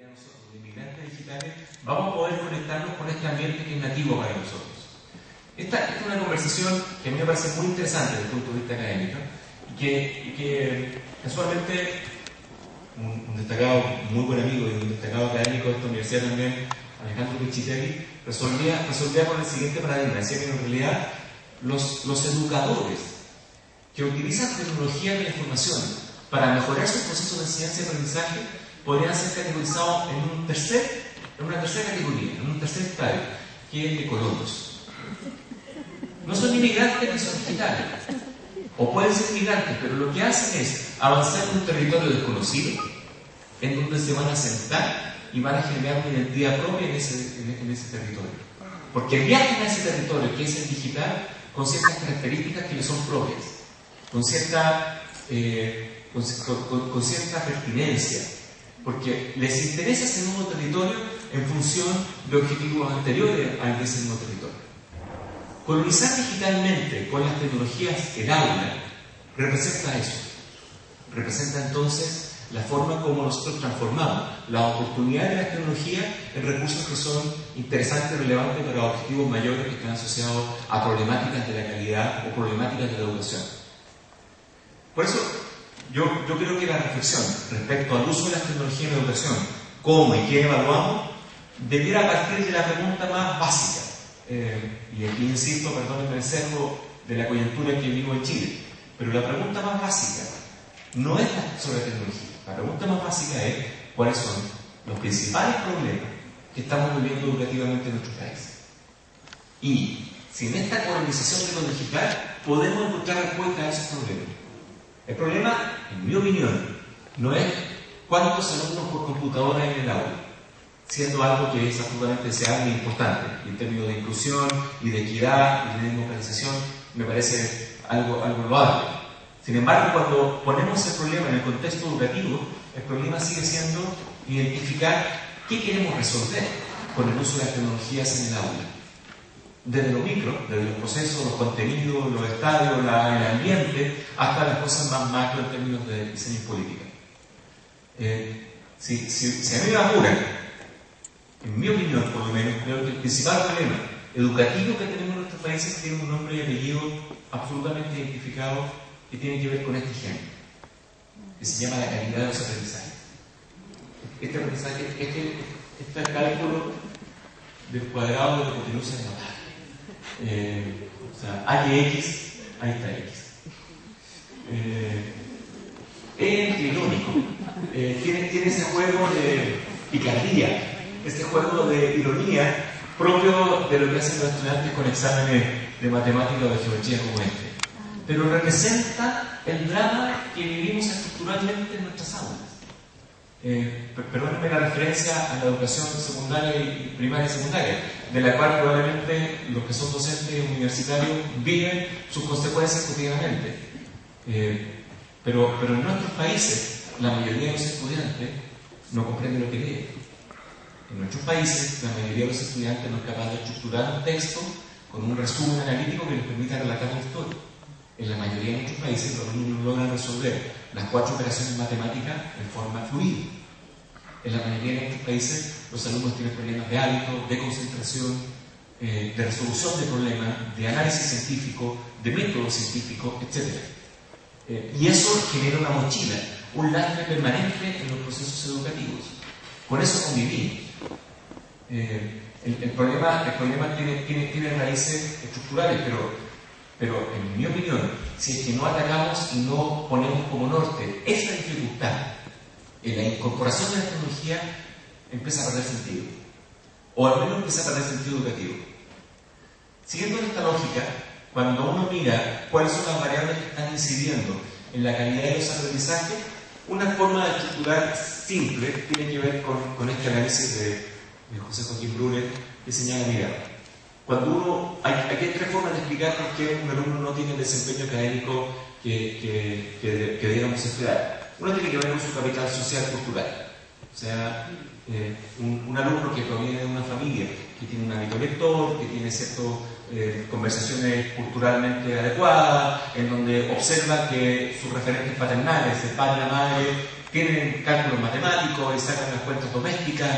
nosotros, de inmigrantes digitales, vamos a poder conectarnos con este ambiente que es nativo para nosotros. Esta es una conversación que a mí me parece muy interesante desde el punto de vista académico y que casualmente un destacado, muy buen amigo y un destacado académico de esta universidad también, Alejandro Pichitegui, resolvía con el siguiente paradigma. Decía que en realidad los educadores que utilizan tecnología de la información para mejorar sus procesos de enseñanza y aprendizaje podrían ser categorizados en una tercera categoría, en un tercer estadio, que es de colonos. No son inmigrantes ni son digitales, o pueden ser inmigrantes, pero lo que hacen es avanzar en un territorio desconocido, en donde se van a sentar y van a generar una identidad propia en ese territorio. Porque viajan a ese territorio, que es el digital, con ciertas características que les son propias, con cierta pertinencia, porque les interesa ese nuevo territorio en función de objetivos anteriores al de ese nuevo territorio. Colonizar digitalmente con las tecnologías el aula representa eso. Representa entonces la forma como nosotros transformamos la oportunidad de las tecnologías en recursos que son interesantes y relevantes para objetivos mayores que están asociados a problemáticas de la calidad o problemáticas de la educación. Por eso, yo creo que la reflexión respecto al uso de las tecnologías en la educación, cómo y qué evaluamos, debiera partir de la pregunta más básica. Y aquí insisto, perdónenme el sesgo de la coyuntura en que vivo en Chile, pero la pregunta más básica no es sobre tecnología. La pregunta más básica es cuáles son los principales problemas que estamos viviendo educativamente en nuestro país. Y si en esta colonización de lo digital podemos encontrar respuesta a esos problemas. El problema, en mi opinión, no es cuántos alumnos por computadora hay en el aula, siendo algo que es absolutamente deseable e importante. Y en términos de inclusión y de equidad y de democratización, me parece algo loable. Sin embargo, cuando ponemos el problema en el contexto educativo, el problema sigue siendo identificar qué queremos resolver con el uso de las tecnologías en el aula. Desde lo micro, desde los procesos, los contenidos, los estadios, el ambiente, hasta las cosas más macro en términos de diseño y política. Si a mí me apuran, en mi opinión, por lo menos, creo que el principal problema educativo que tenemos en nuestros países tiene un nombre y apellido absolutamente identificado que tiene que ver con este ejemplo, que se llama la calidad de los aprendizajes. Este aprendizaje, este cálculo del cuadrado de la hipotenusa es notable. O sea, hay X, ahí está X. Es irónico. Tiene ese juego de picardía, ese juego de ironía propio de lo que hacen los estudiantes con exámenes de matemática o de geometría como este. Pero representa el drama que vivimos estructuralmente en nuestras aulas. Perdónenme la referencia a la educación secundaria y primaria y secundaria, de la cual probablemente los que son docentes universitarios viven sus consecuencias cotidianamente. Pero en nuestros países, la mayoría de los estudiantes no comprende lo que lee. En nuestros países, la mayoría de los estudiantes no es capaz de estructurar un texto con un resumen analítico que les permita relatar una historia. En la mayoría de nuestros países los alumnos no logran resolver las 4 operaciones matemáticas en forma fluida. En la mayoría de nuestros países los alumnos tienen problemas de hábito, de concentración, de resolución de problemas, de análisis científico, de método científico, etc. Y eso genera una mochila, un lastre permanente en los procesos educativos. Con eso convivimos. El problema tiene raíces estructurales, pero en mi opinión, si es que no atacamos y no ponemos como norte esa dificultad en la incorporación de la tecnología, empieza a perder sentido. O al menos empieza a perder sentido educativo. Siguiendo esta lógica, cuando uno mira cuáles son las variables que están incidiendo en la calidad de los aprendizajes, una forma de estructurar simple tiene que ver con este análisis de José Joaquín Brunner, que señala, mira, aquí hay 3 formas de explicar por qué un alumno no tiene el desempeño académico que debiéramos esperar. Uno tiene que ver con su capital social cultural. O sea, un alumno que proviene de una familia que tiene un hábito lector, que tiene ciertas conversaciones culturalmente adecuadas, en donde observa que sus referentes paternales, el padre y la madre, tienen cálculos matemáticos y sacan las cuentas domésticas,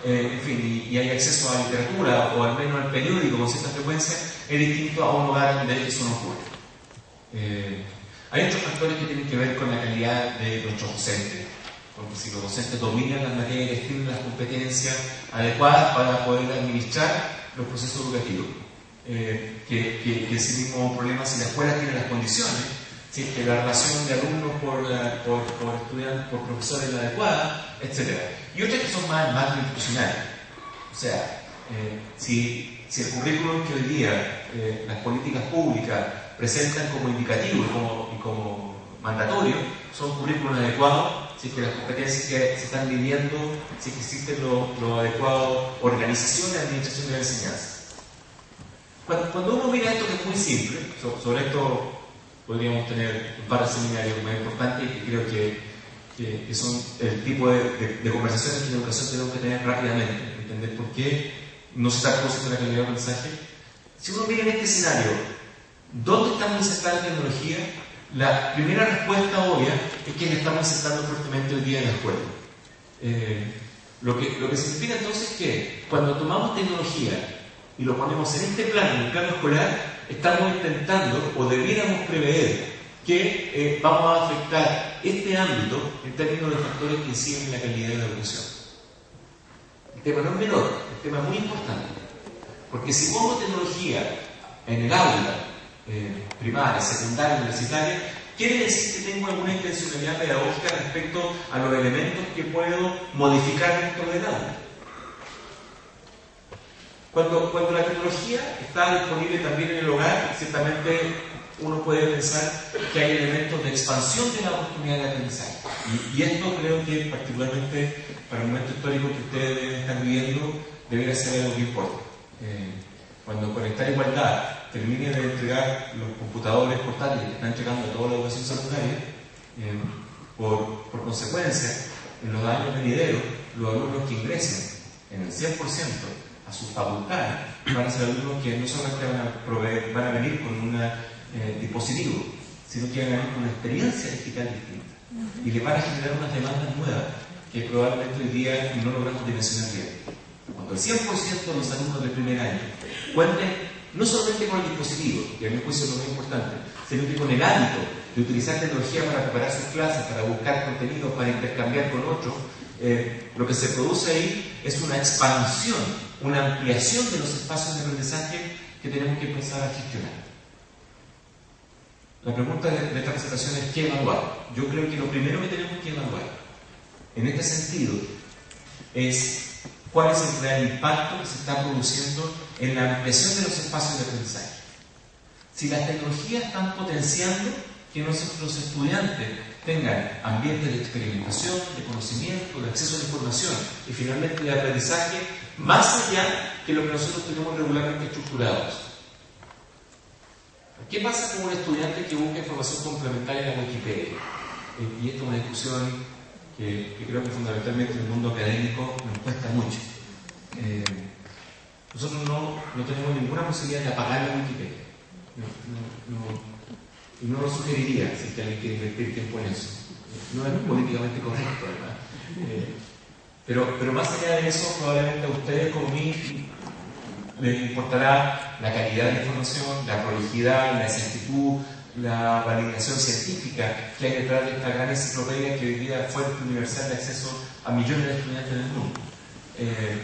en fin, y hay acceso a la literatura o al menos al periódico con cierta frecuencia, es distinto a un lugar donde eso no ocurre. Hay otros factores que tienen que ver con la calidad de nuestros docentes, porque si los docentes dominan las materias, tienen las competencias adecuadas para poder administrar los procesos educativos, que ese mismo problema si la escuela tiene las condiciones, si es que la relación de alumnos por estudiantes, por profesores es la adecuada, etc. Y otras que son más macroinstitucionales. O sea, si el currículum que hoy día las políticas públicas presentan como indicativo y como mandatorio, son currículos adecuados, si es que las competencias que se están viviendo, si es que existe lo adecuado, organización y administración de la enseñanza. Cuando uno mira esto, que es muy simple, sobre esto podríamos tener un par de seminarios más importantes que creo que son el tipo de conversaciones que en educación tenemos que tener rápidamente, entender por qué no se está produciendo la calidad de aprendizaje. Si uno mira en este escenario, ¿dónde estamos insertando tecnología? La primera respuesta obvia es que le estamos insertando fuertemente hoy día en la escuela. Lo que significa entonces que cuando tomamos tecnología y lo ponemos en este plano, en el plano escolar, estamos intentando o debiéramos prever que vamos a afectar este ámbito en términos de factores que inciden en la calidad de la educación. El tema no es menor, el tema es muy importante, porque si pongo tecnología en el aula, primaria, secundaria, universitaria, quiere decir que tengo alguna intencionalidad pedagógica respecto a los elementos que puedo modificar dentro del aula. Cuando la tecnología está disponible también en el hogar, ciertamente uno puede pensar que hay elementos de expansión de la oportunidad de aprendizaje. Y esto creo que particularmente para el momento histórico que ustedes están viviendo debería ser algo que importa. Cuando Conectar Igualdad termine de entregar los computadores portátiles que están entregando a toda la educación secundaria, por consecuencia, en los años venideros, los alumnos que ingresen en el 100% a sus facultades van a ser alumnos que no solamente van a venir con un dispositivo, sino que van a venir con una experiencia digital distinta y les van a generar unas demandas nuevas que probablemente hoy día no logramos dimensionar bien. Cuando el 100% de los alumnos del primer año cuenten no solamente con el dispositivo, que a mi juicio es lo más importante, sino que con el hábito de utilizar tecnología para preparar sus clases, para buscar contenidos, para intercambiar con otros, lo que se produce ahí es una expansión, una ampliación de los espacios de aprendizaje que tenemos que empezar a gestionar. La pregunta de esta presentación es ¿qué evaluar? Yo creo que lo primero que tenemos que evaluar en este sentido es cuál es el real impacto que se está produciendo en la ampliación de los espacios de aprendizaje. Si las tecnologías están potenciando que nuestros estudiantes tengan ambientes de experimentación, de conocimiento, de acceso a la información y finalmente de aprendizaje más allá que lo que nosotros tenemos regularmente estructurados. ¿Qué pasa con un estudiante que busca información complementaria en la Wikipedia? Y esto es una discusión que creo que fundamentalmente en el mundo académico nos cuesta mucho. Nosotros no tenemos ninguna posibilidad de apagar la Wikipedia. Y no lo sugeriría si es que alguien quiere invertir tiempo en eso. No es políticamente correcto, ¿verdad? Pero más allá de eso, probablemente a ustedes como a mí les importará la calidad de la información, la prolijidad, la exactitud, la validación científica que hay detrás de esta gran enciclopedia que hoy día es fuente universal de acceso a millones de estudiantes del mundo.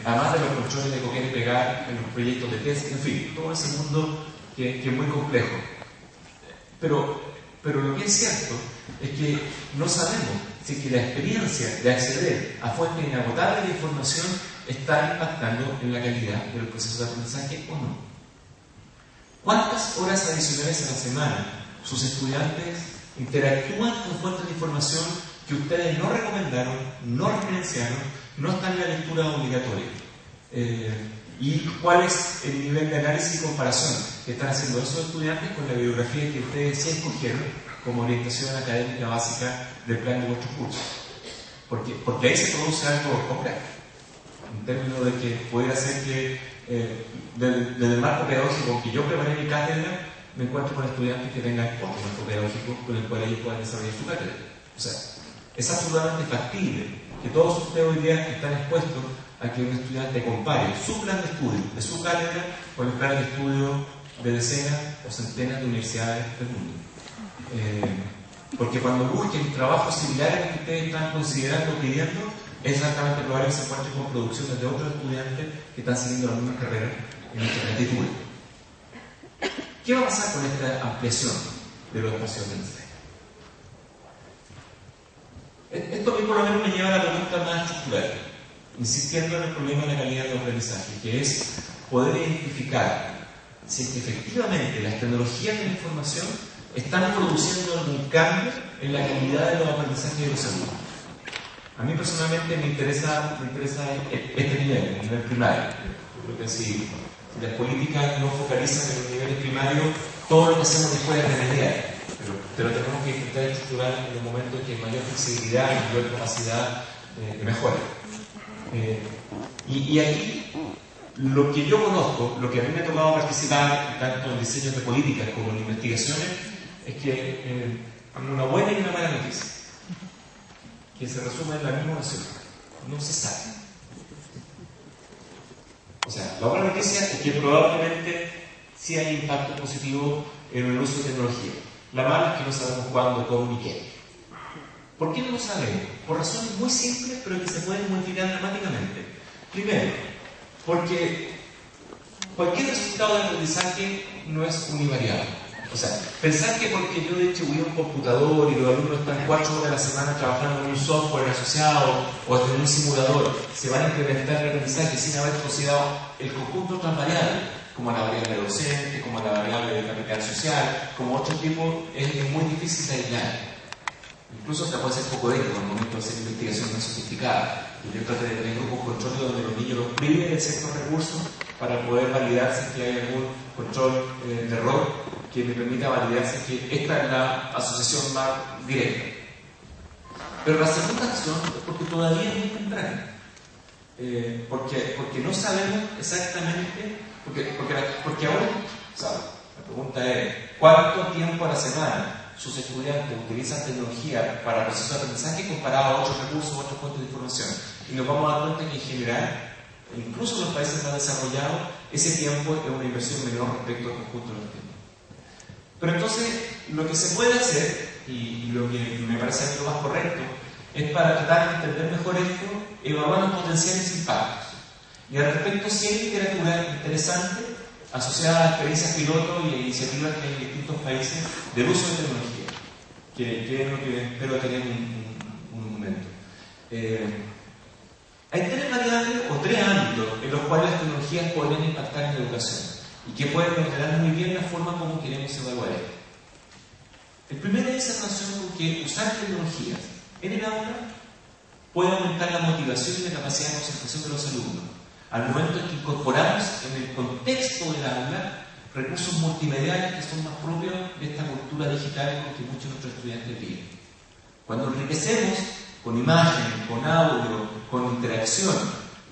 Además de los controles de copiar y pegar en los proyectos de tesis, en fin, todo ese mundo que es muy complejo. Pero lo que es cierto es que no sabemos si que la experiencia de acceder a fuentes inagotables de información está impactando en la calidad de los procesos de aprendizaje o no. ¿Cuántas horas adicionales a la semana sus estudiantes interactúan con fuentes de información que ustedes no recomendaron, no referenciaron, no están en la lectura obligatoria? ¿Y cuál es el nivel de análisis y comparación que están haciendo esos estudiantes con la bibliografía que ustedes sí escogieron como orientación académica básica del plan de vuestros cursos? Porque ahí se produce algo complejo, en términos de que puede hacer que desde el marco pedagógico que yo preparé mi cátedra, me encuentro con estudiantes que tengan otro marco pedagógico con el cual ellos puedan desarrollar su cátedra. O sea, es absolutamente factible que todos ustedes hoy día están expuestos a que un estudiante compare su plan de estudio de su cátedra con el plan de estudio de decenas o centenas de universidades del mundo. Porque cuando busquen trabajos similares que ustedes están considerando o pidiendo, es exactamente probable que se encuentren con producciones de otros estudiantes que están siguiendo las mismas carreras en nuestra latitud. ¿Qué va a pasar con esta ampliación de los espacios de enseñanza? Esto a mí por lo menos me lleva a la pregunta más estructural, insistiendo en el problema de la calidad del aprendizaje, que es poder identificar si es que efectivamente las tecnologías de la información están produciendo algún cambio en la calidad de los aprendizajes de los alumnos. A mí personalmente me interesa este nivel, el nivel primario. Porque si las políticas no focalizan en los niveles primarios, todo lo que hacemos después es remediar. Pero tenemos que intentar estructurar en el momento en que hay mayor flexibilidad y mayor capacidad de mejora. Y aquí, lo que yo conozco, lo que a mí me ha tocado participar tanto en diseños de políticas como en investigaciones, es que hay una buena y una mala noticia, que se resume en la misma oración: no se sabe. O sea, la buena noticia es que probablemente sí hay impacto positivo en el uso de tecnología. La mala es que no sabemos cuándo, cómo ni qué. ¿Por qué no lo sabemos? Por razones muy simples, pero que se pueden modificar dramáticamente. Primero, porque cualquier resultado de aprendizaje no es univariable. O sea, pensar que porque yo distribuí un computador y los alumnos están 4 horas a la semana trabajando en un software asociado o hasta en un simulador, se van a incrementar el aprendizaje sin haber considerado el conjunto de otras variables, como la variable docente, como la variable de capital social, como otro tipo, es muy difícil de aislar. Incluso hasta puede ser poco ético en el momento de hacer investigación más sofisticada. Yo trato de tener grupos control donde los niños los priven de ciertos recursos para poder validar si es que hay algún control de error que me permita validar si es que esta es la asociación más directa. Pero la segunda acción es porque todavía es muy temprano. Porque no sabemos exactamente, porque ahora, ¿sabes? La pregunta es, ¿cuánto tiempo a la semana sus estudiantes utilizan tecnología para procesos de aprendizaje comparado a otros recursos, otras fuentes de información? Y nos vamos a dar cuenta que en general, incluso en los países más desarrollados, ese tiempo es una inversión menor respecto al conjunto de los tiempos. Pero entonces, lo que se puede hacer, y lo que me parece lo más correcto, es para tratar de entender mejor esto, evaluar los potenciales impactos. Y al respecto, sí hay literatura interesante asociada a experiencias piloto y a iniciativas que hay en distintos países del uso de tecnología, que es lo que espero tener un momento. Hay 3 variables o 3 ámbitos en los cuales las tecnologías podrían impactar en la educación y que pueden ordenar muy bien la forma como queremos evaluar esto. El primero es en relación con que usar tecnologías en el aula puede aumentar la motivación y la capacidad de concentración de los alumnos, al momento en que incorporamos en el contexto del aula recursos multimediales que son más propios de esta cultura digital con que muchos de nuestros estudiantes viven. Cuando enriquecemos con imagen, con audio, con interacción,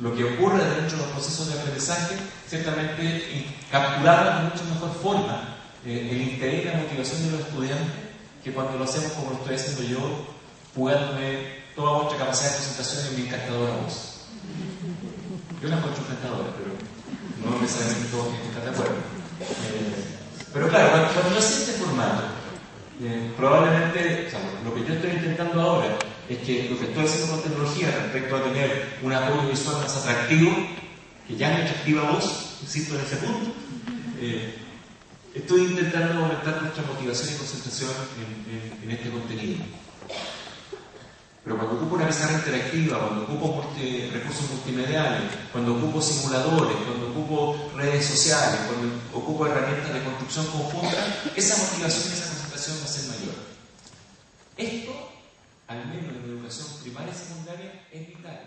lo que ocurre dentro de los procesos de aprendizaje, ciertamente capturamos de mucha mejor forma el interés y la motivación de los estudiantes que cuando lo hacemos como lo estoy haciendo yo, jugándome toda vuestra capacidad de concentración en mi encantadora voz. Yo la encuentro encantadora, pero no necesariamente todos están de acuerdo. Pero claro, cuando es este formato, probablemente, o sea, lo que yo estoy intentando ahora es que lo que estoy haciendo con tecnología respecto a tener un apoyo visual más atractivo, que ya me atractiva voz, insisto en ese punto, estoy intentando aumentar nuestra motivación y concentración en este contenido. Pero cuando ocupo una pizarra interactiva, cuando ocupo recursos multimediales, cuando ocupo simuladores, cuando ocupo redes sociales, cuando ocupo herramientas de construcción conjunta, esa motivación y esa concentración va a ser mayor. Esto, al menos en la educación primaria y secundaria, es vital.